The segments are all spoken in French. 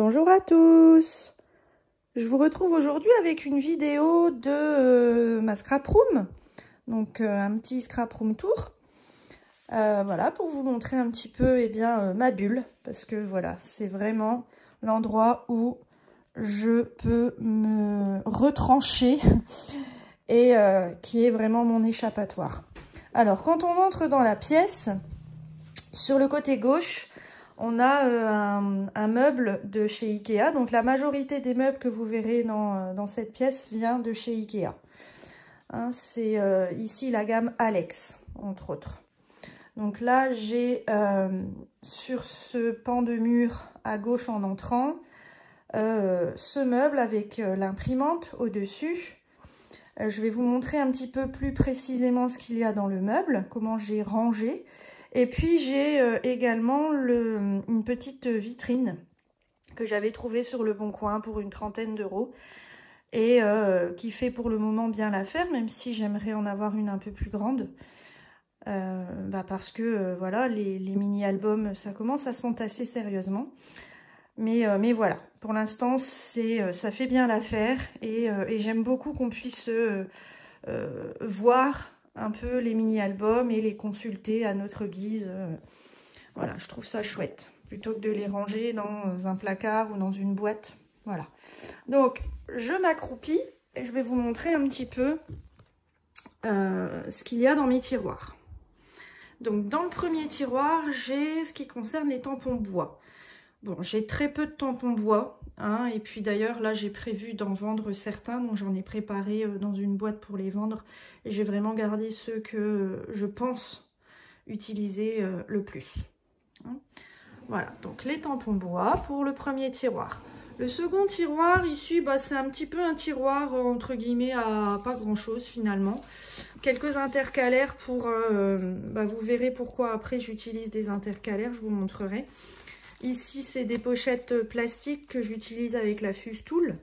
Bonjour à tous. Je vous retrouve aujourd'hui avec une vidéo de ma scrap room. Donc un petit scrap room tour. Voilà, pour vous montrer un petit peu ma bulle. Parce que voilà, c'est vraiment l'endroit où je peux me retrancher et qui est vraiment mon échappatoire. Alors, quand on entre dans la pièce, sur le côté gauche, on a un meuble de chez Ikea. Donc la majorité des meubles que vous verrez dans cette pièce vient de chez Ikea. Hein, c'est ici la gamme Alex, entre autres. Donc là, j'ai sur ce pan de mur à gauche en entrant, ce meuble avec l'imprimante au-dessus. Je vais vous montrer un petit peu plus précisément ce qu'il y a dans le meuble, comment j'ai rangé. Et puis j'ai également une petite vitrine que j'avais trouvée sur le Bon Coin pour une trentaine d'euros et qui fait pour le moment bien l'affaire, même si j'aimerais en avoir une un peu plus grande. Parce que voilà, les mini-albums, ça commence à s'entasser sérieusement. Mais voilà, pour l'instant, ça fait bien l'affaire et j'aime beaucoup qu'on puisse voir un peu les mini-albums et les consulter à notre guise. Voilà, je trouve ça chouette, plutôt que de les ranger dans un placard ou dans une boîte. Voilà. Donc, je m'accroupis et je vais vous montrer un petit peu ce qu'il y a dans mes tiroirs. Donc, dans le premier tiroir, j'ai ce qui concerne les tampons bois. Bon, j'ai très peu de tampons bois, hein, et puis d'ailleurs, là, j'ai prévu d'en vendre certains, donc j'en ai préparé dans une boîte pour les vendre, et j'ai vraiment gardé ceux que je pense utiliser le plus. Hein. Voilà, donc les tampons bois pour le premier tiroir. Le second tiroir, ici, c'est un petit peu un tiroir, entre guillemets, à pas grand-chose, finalement. Quelques intercalaires pour... vous verrez pourquoi après j'utilise des intercalaires, je vous montrerai. Ici, c'est des pochettes plastiques que j'utilise avec la Fustool.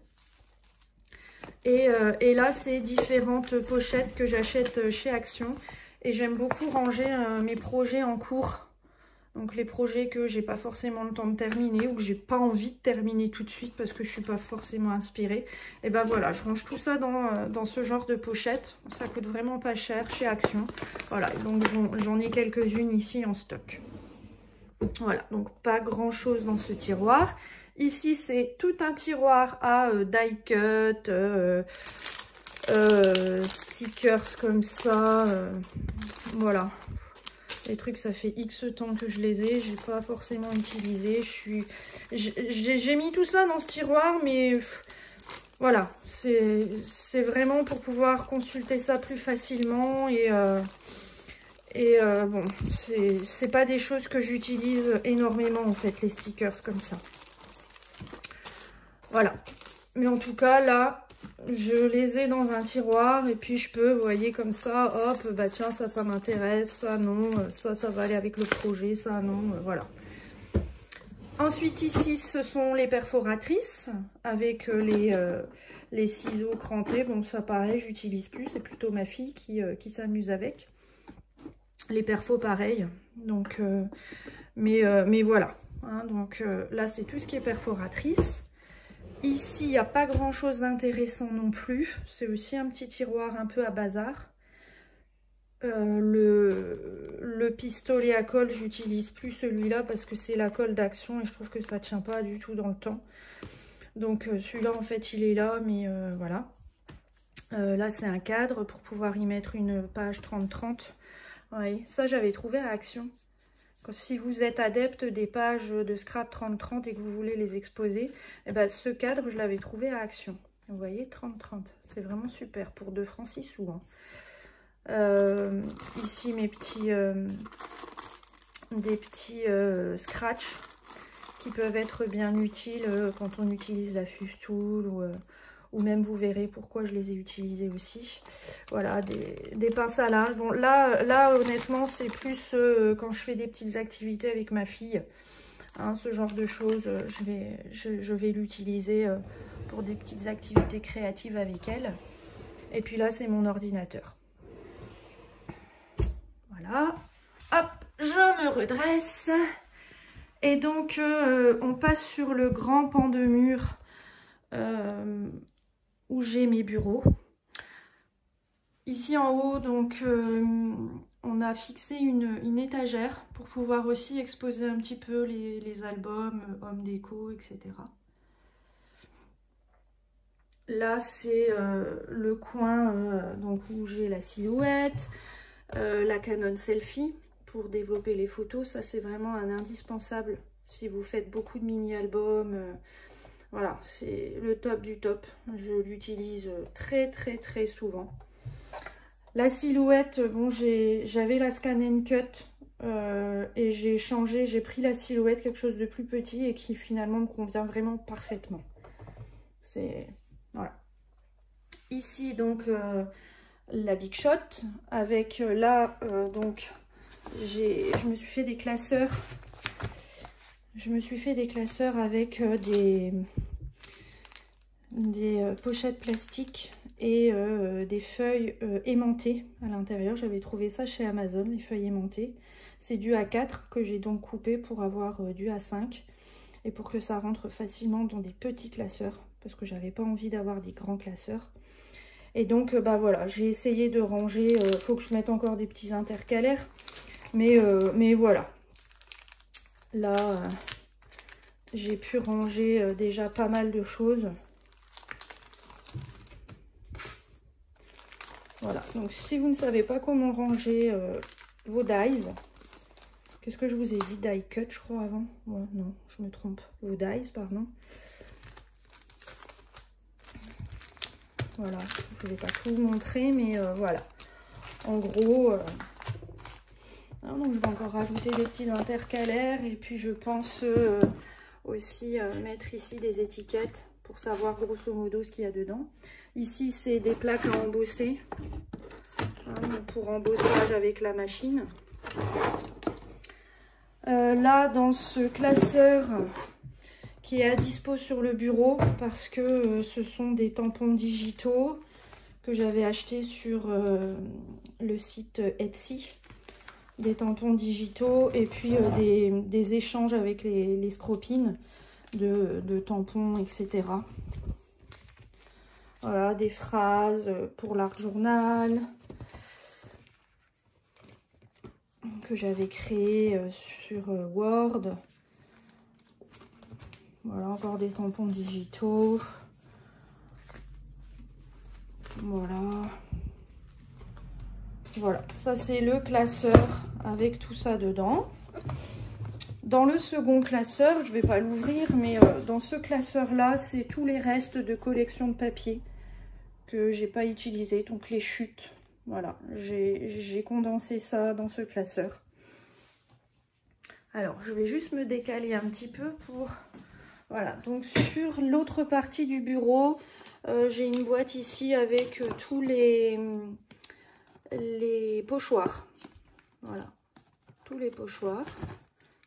Et là, c'est différentes pochettes que j'achète chez Action. Et j'aime beaucoup ranger mes projets en cours. Donc les projets que j'ai pas forcément le temps de terminer ou que j'ai pas envie de terminer tout de suite parce que je suis pas forcément inspirée. Et ben voilà, je range tout ça dans ce genre de pochette. Ça coûte vraiment pas cher chez Action. Voilà, donc j'en ai quelques-unes ici en stock. Voilà, donc pas grand chose dans ce tiroir. Ici, c'est tout un tiroir à die cut, stickers comme ça. Voilà, les trucs, ça fait X temps que je les ai. J'ai pas forcément utilisé. J'ai mis tout ça dans ce tiroir, mais voilà, c'est vraiment pour pouvoir consulter ça plus facilement et bon, c'est pas des choses que j'utilise énormément en fait, les stickers comme ça. Voilà. Mais en tout cas, là, je les ai dans un tiroir et puis je peux, vous voyez, comme ça, hop, tiens, ça m'intéresse, ça non, ça va aller avec le projet, ça non, voilà. Ensuite, ici, ce sont les perforatrices avec les ciseaux crantés. Bon, ça pareil, j'utilise plus, c'est plutôt ma fille qui s'amuse avec. Les perfos pareil, donc mais voilà, hein, donc là c'est tout ce qui est perforatrice. Ici il n'y a pas grand chose d'intéressant non plus, c'est aussi un petit tiroir un peu à bazar. Le pistolet à colle, j'utilise plus celui-là parce que c'est la colle d'Action et je trouve que ça tient pas du tout dans le temps. Donc celui-là en fait il est là, mais voilà. Là c'est un cadre pour pouvoir y mettre une page 30-30. Oui, ça j'avais trouvé à Action. Si vous êtes adepte des pages de scrap 30-30 et que vous voulez les exposer, ce cadre je l'avais trouvé à Action. Vous voyez, 30-30, c'est vraiment super pour 2 francs 6 sous. Hein. Ici mes petits, des petits scratch qui peuvent être bien utiles quand on utilise la Fustool ou même vous verrez pourquoi je les ai utilisés aussi. Voilà, des pinces à linge. Bon, là honnêtement, c'est plus quand je fais des petites activités avec ma fille. Hein, ce genre de choses, je vais l'utiliser pour des petites activités créatives avec elle. Et puis là, c'est mon ordinateur. Voilà. Hop, je me redresse. Et donc, on passe sur le grand pan de mur où j'ai mes bureaux. Ici en haut, donc, on a fixé une étagère pour pouvoir aussi exposer un petit peu les albums, home déco, etc. Là, c'est le coin donc, où j'ai la silhouette, la Canon Selfie pour développer les photos. Ça, c'est vraiment un indispensable si vous faites beaucoup de mini-albums. Voilà, c'est le top du top. Je l'utilise très souvent. La silhouette, bon, j'avais la Scan & Cut et j'ai changé, j'ai pris la silhouette, quelque chose de plus petit et qui finalement me convient vraiment parfaitement. C'est... voilà. Ici, donc, la Big Shot avec là, donc, je me suis fait des classeurs. Je me suis fait des classeurs avec des pochettes plastiques et des feuilles aimantées à l'intérieur. J'avais trouvé ça chez Amazon, les feuilles aimantées. C'est du A4 que j'ai donc coupé pour avoir du A5 et pour que ça rentre facilement dans des petits classeurs parce que j'avais pas envie d'avoir des grands classeurs. Et donc, bah voilà, j'ai essayé de ranger. Faut que je mette encore des petits intercalaires, mais voilà. Là, j'ai pu ranger déjà pas mal de choses. Voilà, donc si vous ne savez pas comment ranger vos dies, qu'est-ce que je vous ai dit? Die cut, je crois, avant. Ouais, non, je me trompe. Vos dies, pardon. Voilà, je ne vais pas tout vous montrer, mais voilà. En gros, donc je vais encore rajouter des petits intercalaires. Et puis je pense aussi mettre ici des étiquettes pour savoir grosso modo ce qu'il y a dedans. Ici, c'est des plaques à embosser. Pour embossage avec la machine. Là, dans ce classeur qui est à dispo sur le bureau, parce que ce sont des tampons digitaux que j'avais achetés sur le site Etsy. Des tampons digitaux et puis des échanges avec les scropines de tampons, etc. Voilà, des phrases pour l'art journal que j'avais créé sur Word. Voilà, encore des tampons digitaux. Voilà. Voilà, ça c'est le classeur avec tout ça dedans. Dans le second classeur, je ne vais pas l'ouvrir, mais dans ce classeur-là, c'est tous les restes de collection de papier que j'ai pas utilisé, donc les chutes. Voilà, j'ai condensé ça dans ce classeur. Alors, je vais juste me décaler un petit peu pour... Voilà, donc sur l'autre partie du bureau, j'ai une boîte ici avec tous les pochoirs. Voilà, tous les pochoirs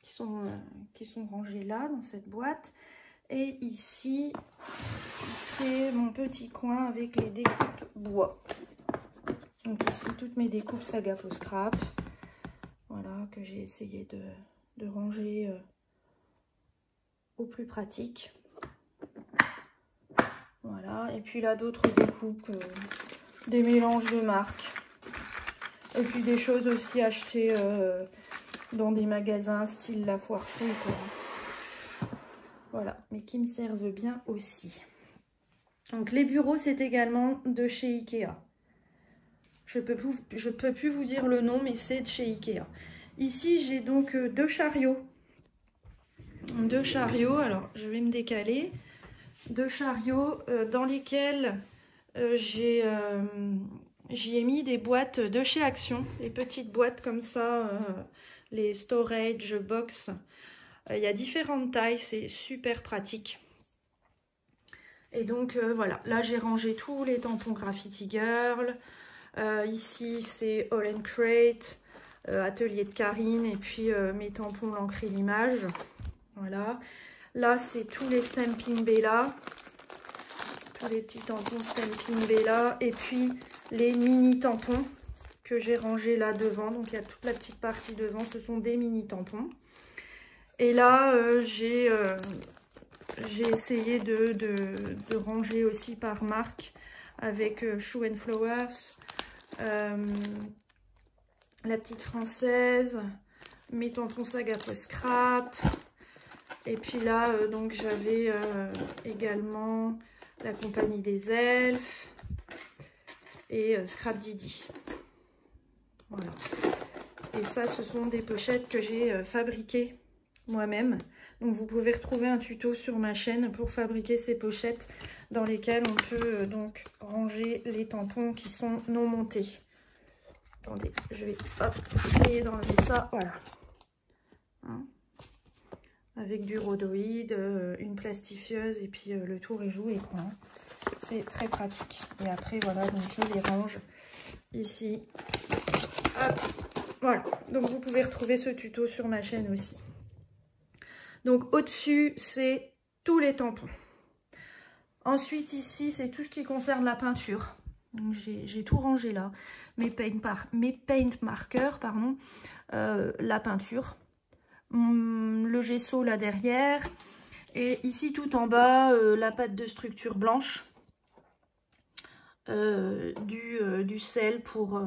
qui sont rangés là, dans cette boîte. Et ici, c'est mon petit coin avec les découpes bois. Donc ici, toutes mes découpes Saga Post Scrap. Voilà, que j'ai essayé de ranger au plus pratique. Voilà, et puis là, d'autres découpes, des mélanges de marques. Et puis des choses aussi achetées dans des magasins style La Foire Fouille, quoi. Voilà, mais qui me servent bien aussi. Donc les bureaux, c'est également de chez Ikea. Je peux plus vous dire le nom, mais c'est de chez Ikea. Ici, j'ai donc deux chariots. Deux chariots, alors je vais me décaler. Deux chariots dans lesquels j'y ai mis des boîtes de chez Action. Les petites boîtes comme ça, les storage box. Il y a différentes tailles, c'est super pratique. Et donc voilà, là j'ai rangé tous les tampons Graffiti Girl. Ici c'est All & Crate, Atelier de Karine, et puis mes tampons l'encre et l'image. Voilà. Là c'est tous les Stampin' Bella, tous les petits tampons Stampin' Bella, et puis les mini tampons que j'ai rangés là devant. Donc il y a toute la petite partie devant, ce sont des mini tampons. Et là, j'ai essayé de ranger aussi par marque avec Shoe and Flowers, la petite française, mes tampons Saga Post Scrap. Et puis là, donc j'avais également la Compagnie des Elfes et Scrap Didi. Voilà. Et ça, ce sont des pochettes que j'ai fabriquées moi-même. Donc vous pouvez retrouver un tuto sur ma chaîne pour fabriquer ces pochettes dans lesquelles on peut donc ranger les tampons qui sont non montés. Attendez, je vais essayer d'enlever ça. Voilà. Hein, avec du rhodoïde, une plastifieuse et puis le tour est joué, quoi. Hein. C'est très pratique. Et après, voilà, donc je les range ici. Hop. Voilà, donc vous pouvez retrouver ce tuto sur ma chaîne aussi. Donc au-dessus, c'est tous les tampons. Ensuite, ici, c'est tout ce qui concerne la peinture. Donc j'ai tout rangé là. Mes paint markers, pardon, la peinture, le gesso là derrière. Et ici, tout en bas, la pâte de structure blanche. Du sel pour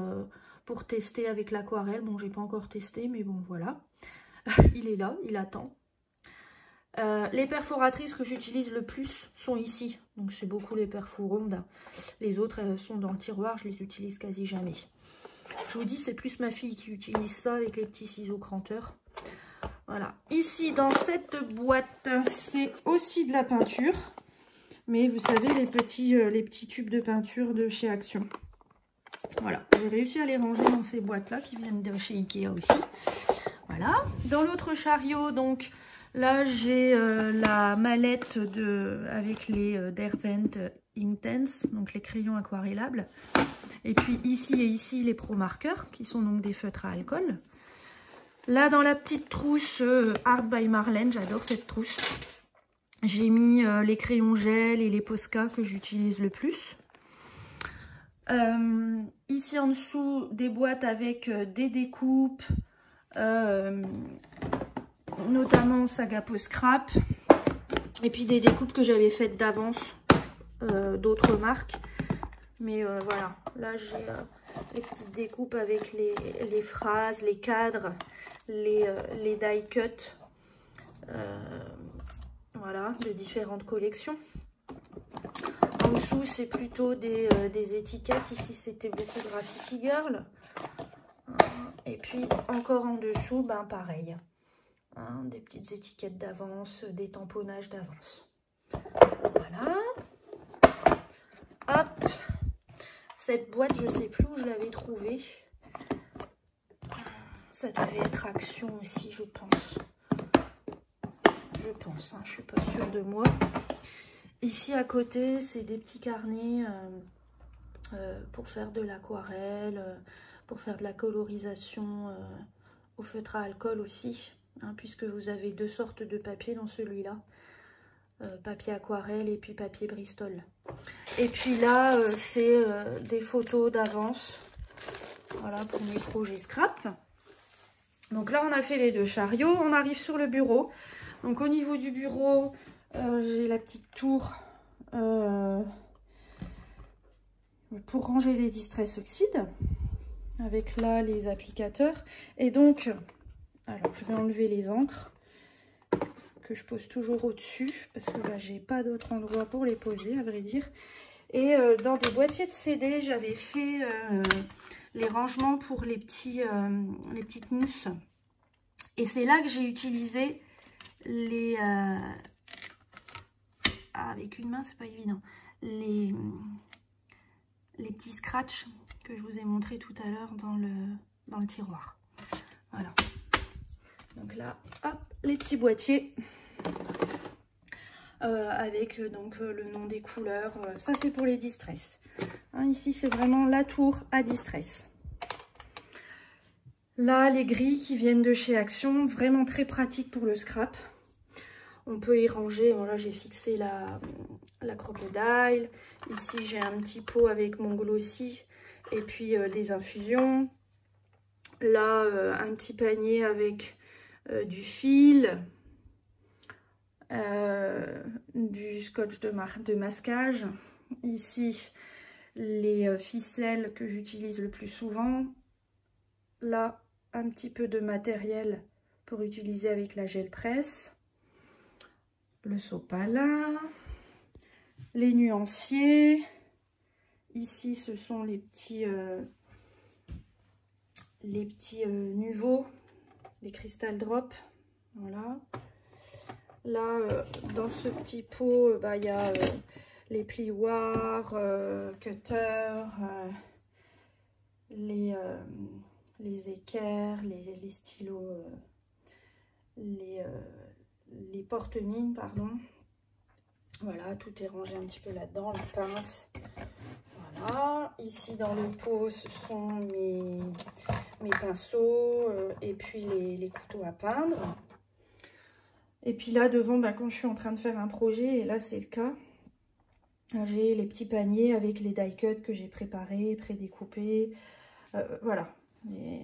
tester avec l'aquarelle. Bon, j'ai pas encore testé, mais bon, voilà. Il est là, il attend. Les perforatrices que j'utilise le plus sont ici. Donc, c'est beaucoup les perfos rondes. Les autres, elles sont dans le tiroir. Je les utilise quasi jamais. Je vous dis, c'est plus ma fille qui utilise ça avec les petits ciseaux cranteurs. Voilà. Ici, dans cette boîte, c'est aussi de la peinture. Mais vous savez, les petits tubes de peinture de chez Action. Voilà, j'ai réussi à les ranger dans ces boîtes-là qui viennent de chez Ikea aussi. Voilà. Dans l'autre chariot, donc, là, j'ai la mallette avec les Derwent Intense, donc les crayons aquarellables. Et puis ici et ici, les Pro Markers, qui sont donc des feutres à alcool. Là, dans la petite trousse Art by Marlène, j'adore cette trousse. J'ai mis les crayons gel et les Posca que j'utilise le plus. Ici en dessous, des boîtes avec des découpes, notamment Saga Post Scrap. Et puis des découpes que j'avais faites d'avance d'autres marques. Mais voilà, là j'ai les petites découpes avec les phrases, les cadres, les die cut. Voilà, de différentes collections. En dessous, c'est plutôt des étiquettes. Ici, c'était beaucoup Graffiti Girl. Et puis, encore en dessous, ben pareil. Hein, des petites étiquettes d'avance, des tamponnages d'avance. Voilà. Hop. Cette boîte, je ne sais plus où je l'avais trouvée. Ça devait être Action aussi, je pense. Je pense, hein, je suis pas sûre de moi. Ici à côté, c'est des petits carnets pour faire de l'aquarelle, pour faire de la colorisation au feutre à alcool aussi, hein, puisque vous avez deux sortes de papier dans celui-là. Papier aquarelle et puis papier Bristol. Et puis là, c'est des photos d'avance. Voilà pour mes projets scrap. Donc là, on a fait les deux chariots. On arrive sur le bureau. Donc au niveau du bureau, j'ai la petite tour pour ranger les Distress Oxide. Avec là les applicateurs. Et donc, alors je vais enlever les encres que je pose toujours au-dessus. Parce que là, j'ai pas d'autre endroit pour les poser, à vrai dire. Et dans des boîtiers de CD, j'avais fait les rangements pour les petites mousses. Et c'est là que j'ai utilisé les avec une main c'est pas évident, les petits scratchs que je vous ai montré tout à l'heure dans le tiroir. Voilà, donc là hop, les petits boîtiers avec donc le nom des couleurs. Ça c'est pour les Distress, hein, ici c'est vraiment la tour à Distress. Là les grilles qui viennent de chez Action, vraiment très pratique pour le scrap. On peut y ranger, bon là j'ai fixé la crocodile. Ici j'ai un petit pot avec mon glossy et puis des infusions. Là un petit panier avec du fil, du scotch de masquage. Ici, les ficelles que j'utilise le plus souvent. Là, un petit peu de matériel pour utiliser avec la gel presse. Le sopalin. Les nuanciers. Ici, ce sont les petits Nuvo, les Crystal Drop. Voilà. Là, dans ce petit pot, il y a les plioirs, cutter, les équerres, les stylos, les porte-mines, pardon. Voilà, tout est rangé un petit peu là-dedans, les pinces. Voilà, ici dans le pot, ce sont mes pinceaux et puis les couteaux à peindre. Et puis là, devant, quand je suis en train de faire un projet, et là c'est le cas, j'ai les petits paniers avec les die cuts que j'ai préparés, prédécoupés. Voilà. Et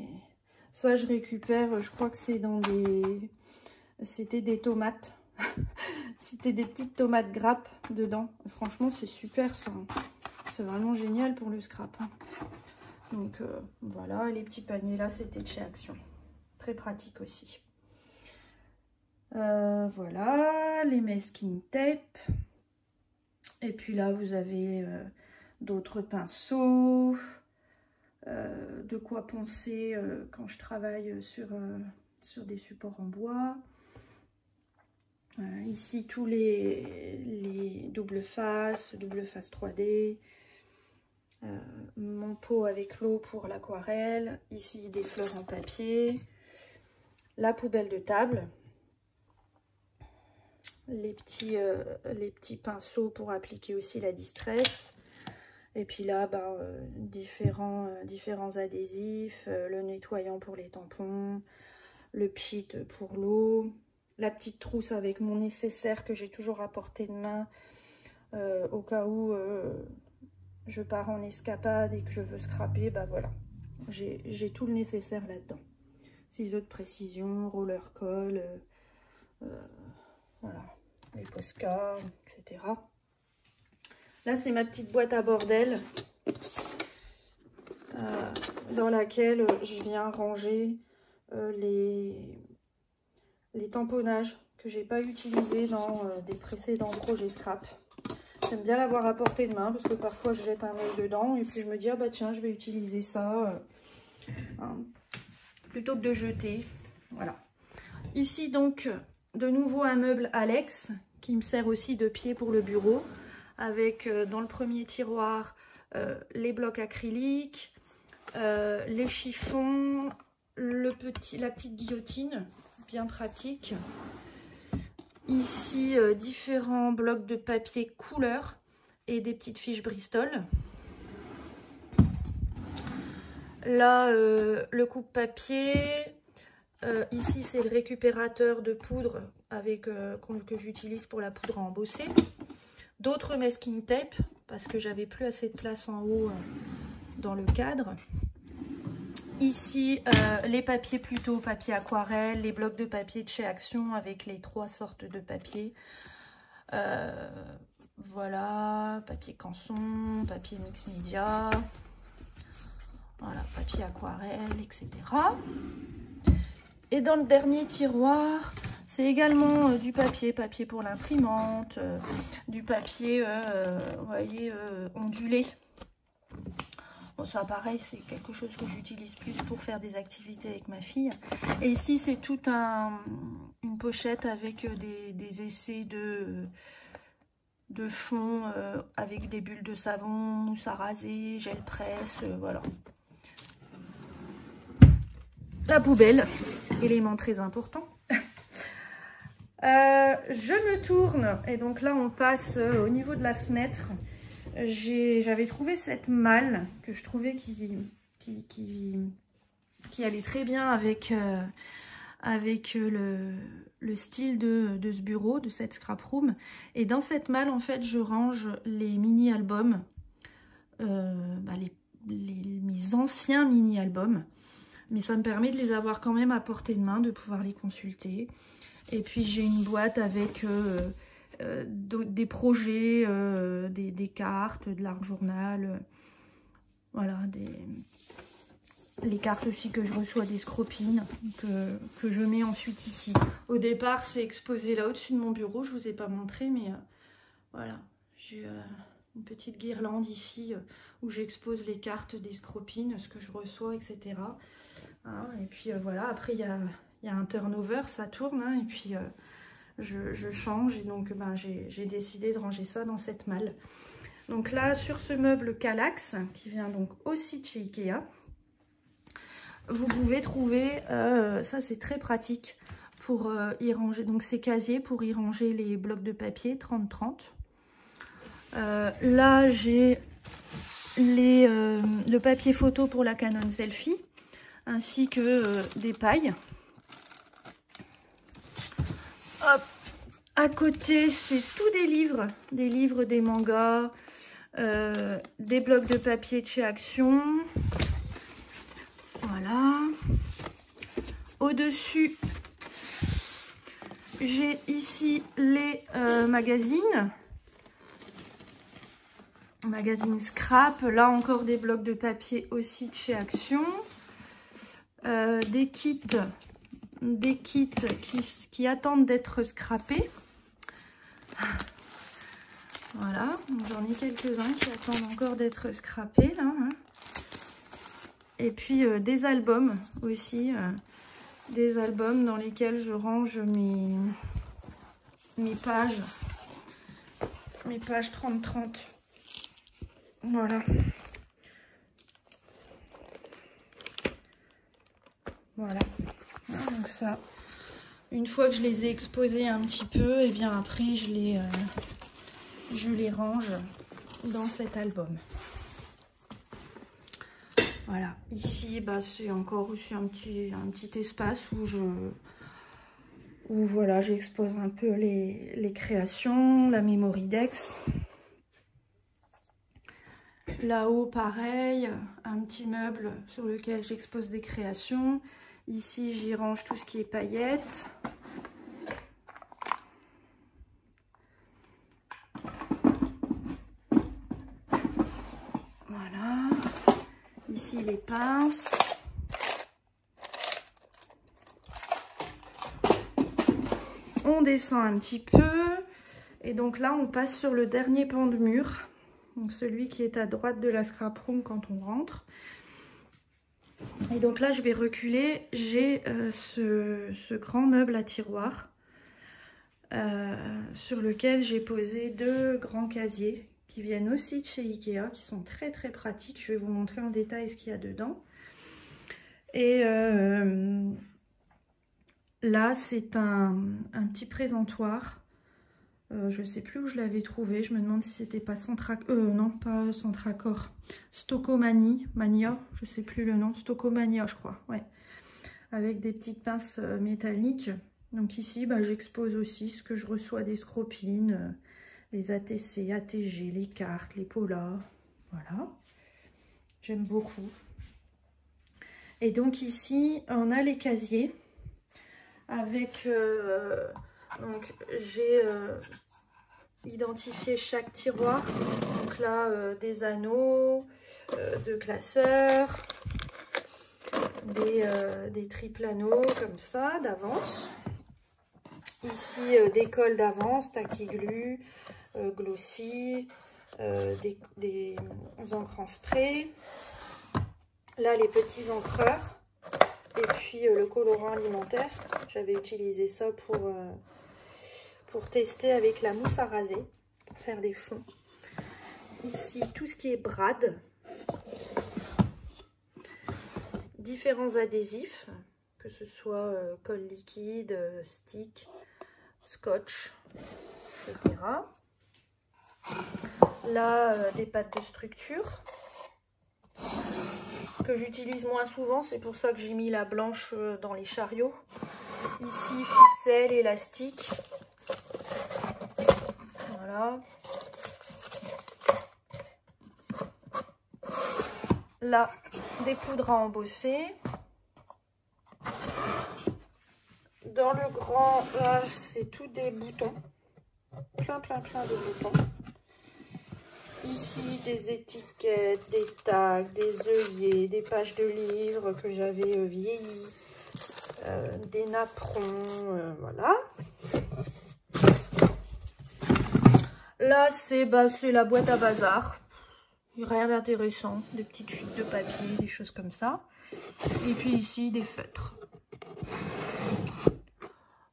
ça, je récupère, je crois que c'est dans des... C'était des tomates. C'était des petites tomates grappes dedans. Franchement, c'est super ça. C'est vraiment génial pour le scrap. Donc voilà, les petits paniers là, c'était de chez Action. Très pratique aussi. Voilà, les masking tape. Et puis là, vous avez d'autres pinceaux. De quoi poncer quand je travaille sur des supports en bois. Ici, tous les double face 3D. Mon pot avec l'eau pour l'aquarelle. Ici, des fleurs en papier. La poubelle de table. Les petits pinceaux pour appliquer aussi la distress. Et puis là, différents adhésifs. Le nettoyant pour les tampons. Le pchit pour l'eau. La petite trousse avec mon nécessaire que j'ai toujours à portée de main au cas où je pars en escapade et que je veux scraper. Voilà, j'ai tout le nécessaire là-dedans. Ciseaux de précision, roller colle, voilà, les Posca, etc. Là, c'est ma petite boîte à bordel dans laquelle je viens ranger les tamponnages que j'ai pas utilisés dans des précédents projets scrap. J'aime bien l'avoir à portée de main parce que parfois je jette un œil dedans et puis je me dis, ah bah tiens, je vais utiliser ça plutôt que de jeter. Voilà. Ici donc, de nouveau un meuble Alex qui me sert aussi de pied pour le bureau avec dans le premier tiroir les blocs acryliques, les chiffons, la petite guillotine, bien pratique. Ici, différents blocs de papier couleur et des petites fiches Bristol. Là, le coupe-papier. Ici, c'est le récupérateur de poudre que j'utilise pour la poudre à embosser. D'autres masking tape, parce que j'avais plus assez de place en haut dans le cadre. Ici, les papiers plutôt papier aquarelle, les blocs de papier de chez Action avec les 3 sortes de papier. Voilà, papier canson, papier mix média, voilà, papier aquarelle, etc. Et dans le dernier tiroir, c'est également du papier pour l'imprimante, du papier, vous voyez, ondulé. Bon, ça pareil, c'est quelque chose que j'utilise plus pour faire des activités avec ma fille. Et ici, c'est toute une pochette avec des essais de fond avec des bulles de savon, mousse à raser, gel presse, voilà. La poubelle, élément très important. Je me tourne et donc là, on passe au niveau de la fenêtre. J'avais trouvé cette malle que je trouvais qui allait très bien avec le style de ce bureau, de cette scrap room. Et dans cette malle, en fait, je range les mini-albums, mes anciens mini-albums. Mais ça me permet de les avoir quand même à portée de main, de pouvoir les consulter. Et puis j'ai une boîte avec des projets, des cartes, de l'art journal, voilà, les cartes aussi que je reçois des scropines, que je mets ensuite ici. Au départ, c'est exposé là au-dessus de mon bureau, je vous ai pas montré, mais voilà, j'ai une petite guirlande ici où j'expose les cartes des scropines, ce que je reçois, etc. Hein, et puis voilà, après il y a un turnover, ça tourne, hein, et puis je change, et donc ben, j'ai décidé de ranger ça dans cette malle. Donc là, sur ce meuble Kallax, qui vient donc aussi de chez Ikea, vous pouvez trouver, ça c'est très pratique, pour y ranger, donc ces casiers pour y ranger les blocs de papier 30-30. Là, j'ai le papier photo pour la Canon Selfie, ainsi que des pailles. Hop. À côté, c'est tout des livres, des mangas, des blocs de papier de chez Action. Voilà. Au-dessus, j'ai ici les magazines. Magazine Scrap. Là encore des blocs de papier aussi de chez Action. Des kits qui attendent d'être scrappés. Voilà, j'en ai quelques-uns qui attendent encore d'être scrappés là. Hein. Et puis des albums aussi, des albums dans lesquels je range mes pages 30-30. Voilà. Voilà. Donc ça, une fois que je les ai exposés un petit peu, et bien après je les range dans cet album. Voilà, ici bah, c'est encore aussi un petit espace où voilà, j'expose un peu les créations, la Mémoridex. Là-haut pareil, un petit meuble sur lequel j'expose des créations. Ici j'y range tout ce qui est paillettes. Voilà. Ici les pinces. On descend un petit peu. Et donc là on passe sur le dernier pan de mur. Donc celui qui est à droite de la scrap room quand on rentre. Et donc là je vais reculer. J'ai ce grand meuble à tiroir. Sur lequel j'ai posé deux grands casiers qui viennent aussi de chez Ikea, qui sont très très pratiques. Je vais vous montrer en détail ce qu'il y a dedans. Et là c'est un petit présentoir. Je sais plus où je l'avais trouvé. Je me demande si c'était pas non pas Centracor, Stocomania, je sais plus le nom, Stocomania je crois, ouais, avec des petites pinces métalliques. Donc ici, bah, j'expose aussi ce que je reçois des scropines, les ATC, ATG, les cartes, les polas. Voilà, j'aime beaucoup. Et donc ici, on a les casiers avec... donc j'ai identifié chaque tiroir. Donc là, des anneaux, de classeurs, des triples anneaux comme ça, d'avance. Ici, des cols d'avance, taquiglu, glossy, des encres en spray. Là, les petits encreurs. Et puis, le colorant alimentaire. J'avais utilisé ça pour tester avec la mousse à raser, pour faire des fonds. Ici, tout ce qui est brad. Différents adhésifs, que ce soit colle liquide, stick, scotch, etc. Là, des pâtes de structure que j'utilise moins souvent, c'est pour ça que j'ai mis la blanche dans les chariots. Ici, ficelle, élastique. Voilà. Là, des poudres à embosser. Dans le grand, là, c'est tout des boutons. Plein de boutons. Ici, des étiquettes, des tags, des œillets, des pages de livres que j'avais vieillis, des napperons, voilà. Là, c'est la boîte à bazar. Rien d'intéressant, des petites chutes de papier, des choses comme ça. Et puis ici, des feutres.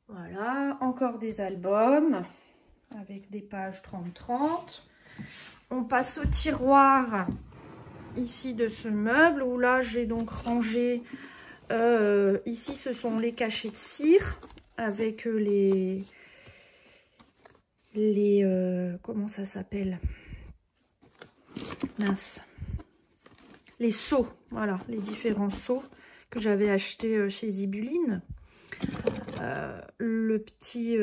Voilà, encore des albums avec des pages 30-30. On passe au tiroir ici de ce meuble où là, j'ai donc rangé... ici, ce sont les cachets de cire avec comment ça s'appelle? Mince. Les seaux, voilà, les différents seaux que j'avais achetés chez Zibuline. Le petit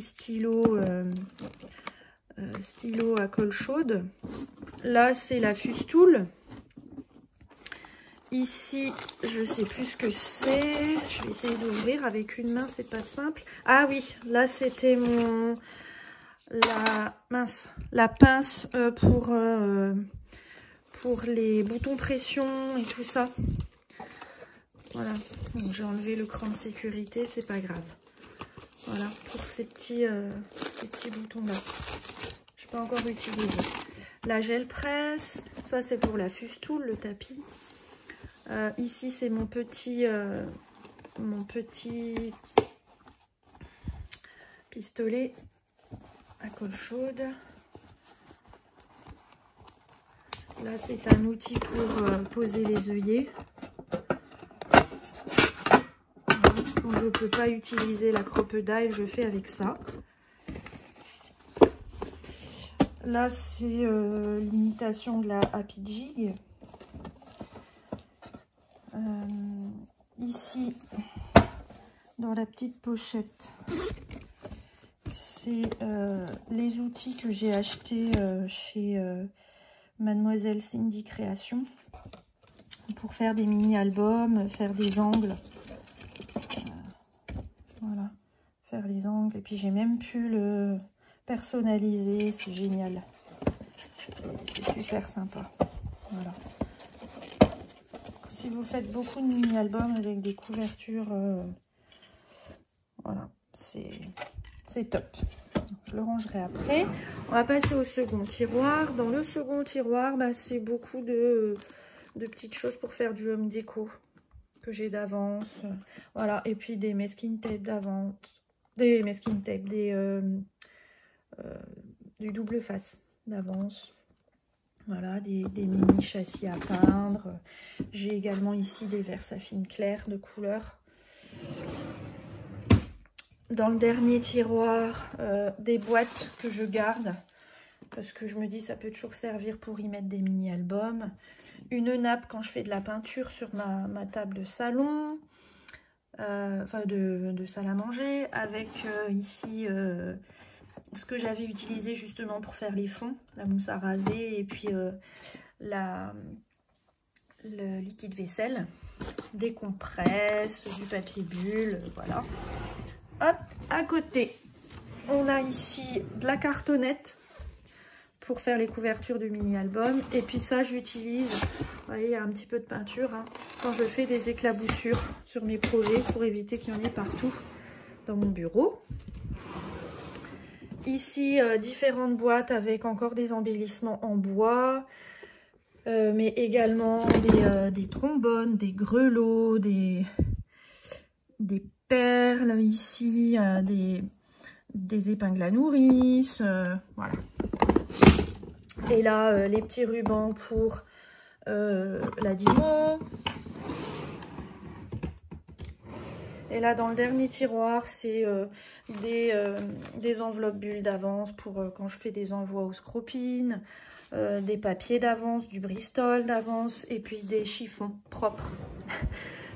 stylo, stylo à colle chaude. Là, c'est la Fustool. Ici, je sais plus ce que c'est. Je vais essayer d'ouvrir avec une main, c'est pas simple. Ah oui, là, c'était la pince pour les boutons pression et tout ça. Voilà, bon, j'ai enlevé le cran de sécurité, c'est pas grave. Voilà, pour ces petits boutons-là. Je n'ai pas encore utilisé. La gel presse, ça c'est pour la Fustool, le tapis. Ici, c'est mon petit pistolet à colle chaude. Là, c'est un outil pour poser les œillets. Quand je ne peux pas utiliser la crocodile, je fais avec ça. Là, c'est l'imitation de la Happy Jig. Ici, dans la petite pochette, c'est les outils que j'ai achetés chez Mademoiselle Cindy Création pour faire des mini-albums, faire des angles. Voilà, faire les angles. Et puis j'ai même pu le personnaliser, c'est génial. C'est super sympa. Voilà. Si vous faites beaucoup de mini-albums avec des couvertures, voilà, c'est top. Je le rangerai après. On va passer au second tiroir. Dans le second tiroir, c'est beaucoup de petites choses pour faire du home déco que j'ai d'avance. Voilà, et puis des masking tape d'avance. Des masking tape, du double face d'avance. Voilà, des mini châssis à peindre. J'ai également ici des Versafine clairs de couleur. Dans le dernier tiroir, des boîtes que je garde parce que je me dis ça peut toujours servir pour y mettre des mini-albums. Une nappe quand je fais de la peinture sur ma table de salon, enfin de salle à manger, avec ici ce que j'avais utilisé justement pour faire les fonds, la mousse à raser et puis le liquide vaisselle, des compresses, du papier bulle, voilà. Hop, à côté, on a ici de la cartonnette pour faire les couvertures de mini-album. Et puis ça, j'utilise, vous voyez, il y a un petit peu de peinture, hein, quand je fais des éclaboussures sur mes projets pour éviter qu'il y en ait partout dans mon bureau. Ici, différentes boîtes avec encore des embellissements en bois, mais également des trombones, des grelots, des perles ici, des épingles à nourrice, voilà. Et là, les petits rubans pour la Dimon. Et là, dans le dernier tiroir, c'est des enveloppes bulles d'avance pour quand je fais des envois aux scropines, des papiers d'avance, du Bristol d'avance, et puis des chiffons propres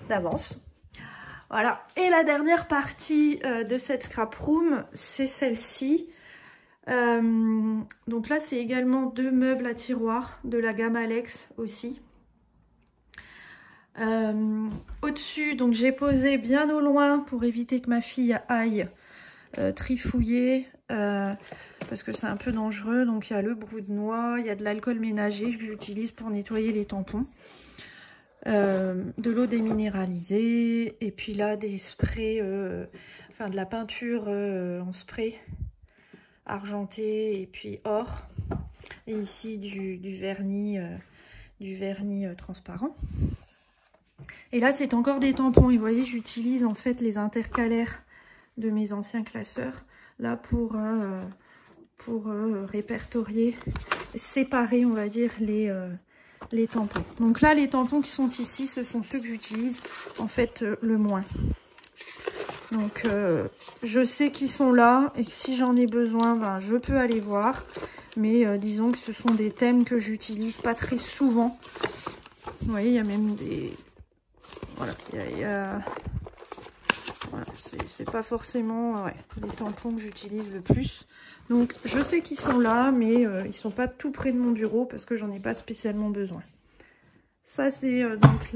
d'avance. Voilà. Et la dernière partie de cette scrap room, c'est celle-ci. Donc là, c'est également deux meubles à tiroir de la gamme Alex aussi. Au-dessus, donc j'ai posé bien au loin pour éviter que ma fille aille trifouiller, parce que c'est un peu dangereux. Donc il y a le brou de noix, il y a de l'alcool ménager que j'utilise pour nettoyer les tampons, de l'eau déminéralisée, et puis là des sprays, enfin de la peinture en spray argenté et puis or, et ici du vernis transparent. Et là c'est encore des tampons, et vous voyez j'utilise en fait les intercalaires de mes anciens classeurs là pour répertorier, séparer on va dire les tampons. Donc là les tampons qui sont ici, ce sont ceux que j'utilise en fait le moins. Donc je sais qu'ils sont là et que si j'en ai besoin, ben, je peux aller voir. Mais disons que ce sont des thèmes que j'utilise pas très souvent. Vous voyez, il y a même des... Voilà, voilà, c'est pas forcément les tampons que j'utilise le plus. Donc je sais qu'ils sont là, mais ils sont pas tout près de mon bureau parce que j'en ai pas spécialement besoin. Ça c'est donc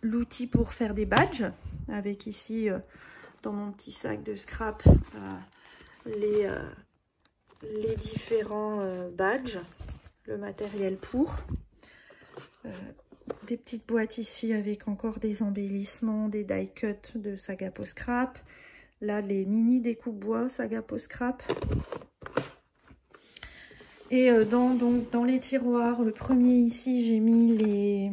l'outil pour faire des badges. Avec ici dans mon petit sac de scrap les différents badges, le matériel pour. Des petites boîtes ici avec encore des embellissements, des die cuts de Sagapo Scrap. Là, les mini découpes bois Sagapo Scrap. Et dans les tiroirs, le premier ici, j'ai mis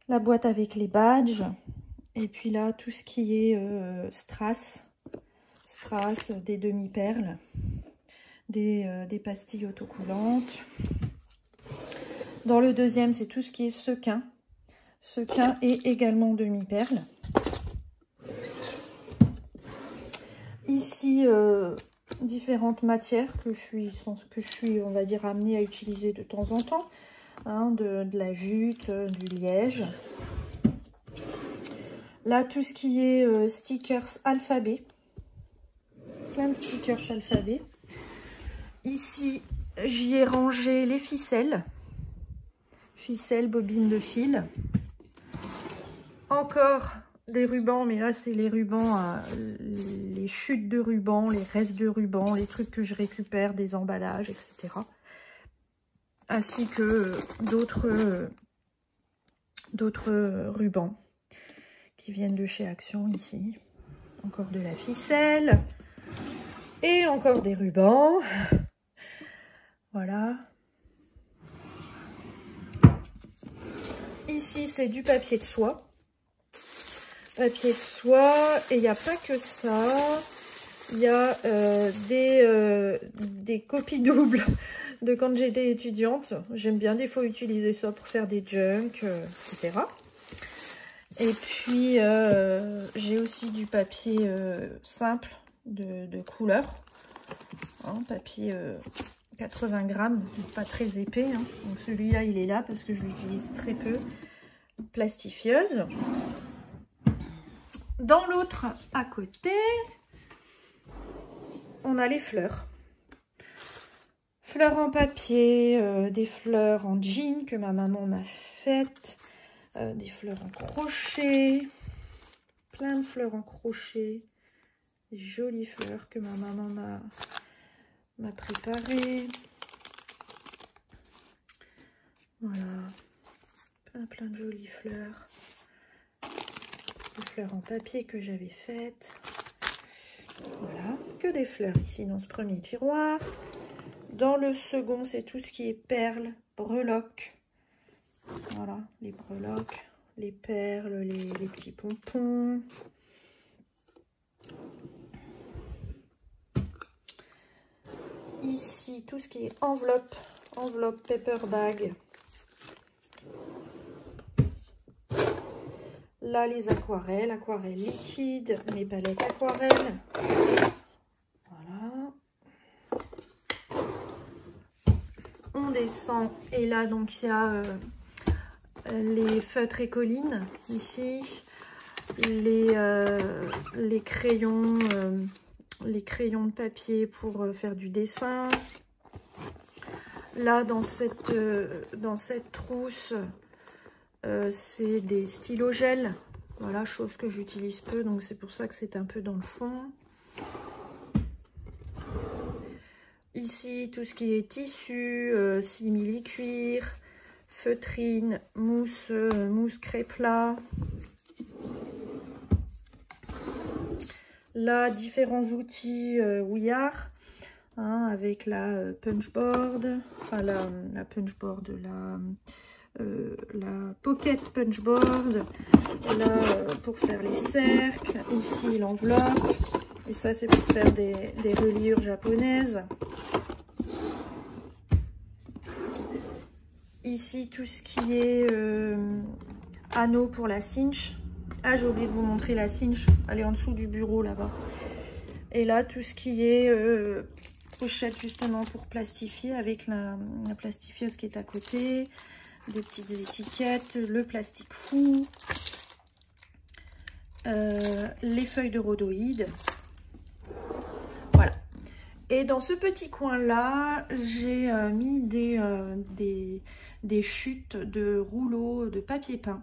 la boîte avec les badges. Et puis là, tout ce qui est strass, des demi-perles, des pastilles autocollantes. Dans le deuxième, c'est tout ce qui est sequin. Sequin et également demi-perles. Ici, différentes matières que je suis, on va dire, amenée à utiliser de temps en temps. Hein, de la jute, du liège. Là, tout ce qui est stickers alphabet. Plein de stickers alphabet. Ici, j'y ai rangé les ficelles. Ficelles, bobines de fil. Encore des rubans, mais là, c'est les rubans, les chutes de rubans, les restes de rubans, les trucs que je récupère, des emballages, etc. Ainsi que d'autres rubans qui viennent de chez Action ici. Encore de la ficelle. Et encore des rubans. Voilà. Ici, c'est du papier de soie. Papier de soie. Et il n'y a pas que ça. Il y a des copies doubles de quand j'étais étudiante. J'aime bien des fois utiliser ça pour faire des junks, etc. Et puis, j'ai aussi du papier simple de couleur. Hein, papier 80 grammes, pas très épais. Hein. Donc celui-là, il est là parce que je l'utilise très peu. Plastifieuse. Dans l'autre, à côté, on a les fleurs. Fleurs en papier, des fleurs en jean que ma maman m'a faites. Des fleurs en crochet, plein de fleurs en crochet, des jolies fleurs que ma maman m'a préparées. Voilà, plein de jolies fleurs. Des fleurs en papier que j'avais faites. Voilà, que des fleurs ici dans ce premier tiroir. Dans le second, c'est tout ce qui est perles, breloques. Voilà, les breloques, les perles, les petits pompons. Ici, tout ce qui est enveloppe paper bag. Là, les aquarelles liquides, mes palettes aquarelles. Voilà. On descend et là, donc, il y a... les feutres et collines ici, les crayons de papier pour faire du dessin. Là dans cette trousse, c'est des stylos gel. Voilà, chose que j'utilise peu, donc c'est pour ça que c'est un peu dans le fond. Ici, tout ce qui est tissu, simili-cuir, feutrine, mousse, mousse créplat. Là, différents outils Ouillard, hein, avec la punchboard, enfin la punchboard, la pocket punchboard, là pour faire les cercles, ici l'enveloppe, et ça c'est pour faire des reliures japonaises. Ici tout ce qui est anneau pour la cinch. Ah, j'ai oublié de vous montrer la cinch, elle est en dessous du bureau là-bas. Et là tout ce qui est pochette justement pour plastifier avec la plastifieuse qui est à côté. Des petites étiquettes, le plastique fou, les feuilles de rhodoïde. Voilà. Et dans ce petit coin là, j'ai mis des chutes de rouleaux de papier peint.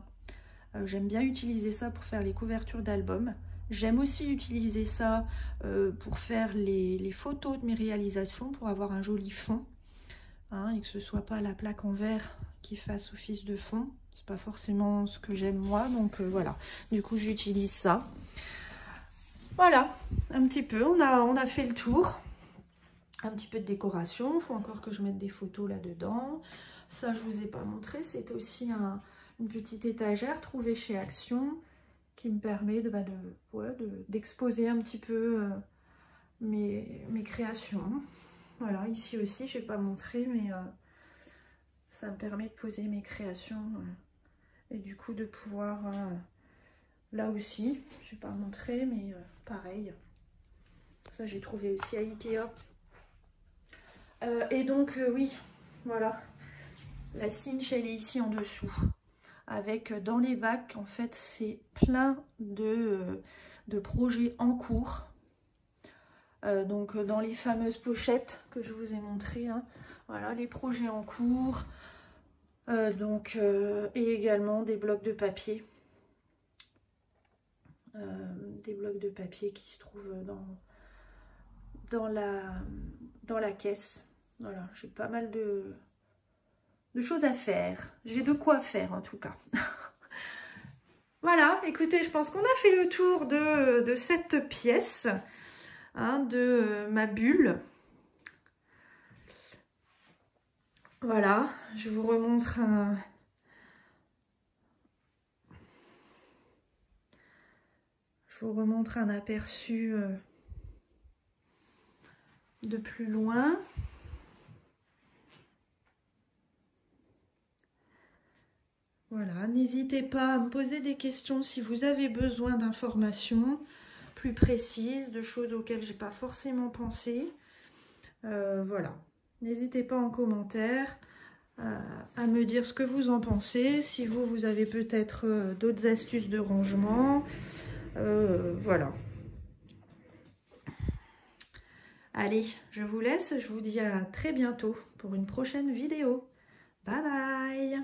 J'aime bien utiliser ça pour faire les couvertures d'albums. J'aime aussi utiliser ça pour faire les photos de mes réalisations, pour avoir un joli fond, hein, et que ce soit pas la plaque en verre qui fasse office de fond. C'est pas forcément ce que j'aime moi, donc voilà. Du coup, j'utilise ça. Voilà, un petit peu. On a fait le tour. Un petit peu de décoration. Il faut encore que je mette des photos là-dedans. Ça, je vous ai pas montré. C'est aussi une petite étagère trouvée chez Action qui me permet d'exposer un petit peu mes créations. Voilà, ici aussi, je n'ai pas montré, mais ça me permet de poser mes créations et du coup de pouvoir, là aussi, je n'ai pas montré, mais pareil. Ça, j'ai trouvé aussi à Ikea. Et donc, oui, voilà, la cinch, elle est ici en dessous. Avec dans les bacs, en fait, c'est plein de projets en cours. Donc dans les fameuses pochettes que je vous ai montrées, hein, voilà les projets en cours, et également des blocs de papier, qui se trouvent dans la caisse. Voilà, j'ai pas mal de choses à faire, j'ai de quoi faire en tout cas. Voilà, écoutez, je pense qu'on a fait le tour de cette pièce. Hein, de ma bulle. Voilà, je vous remontre un aperçu de plus loin. Voilà, n'hésitez pas à me poser des questions si vous avez besoin d'informations plus précises, de choses auxquelles j'ai pas forcément pensé. Voilà, n'hésitez pas en commentaire à me dire ce que vous en pensez, si vous avez peut-être d'autres astuces de rangement. Voilà. Allez, je vous laisse, je vous dis à très bientôt pour une prochaine vidéo. Bye bye!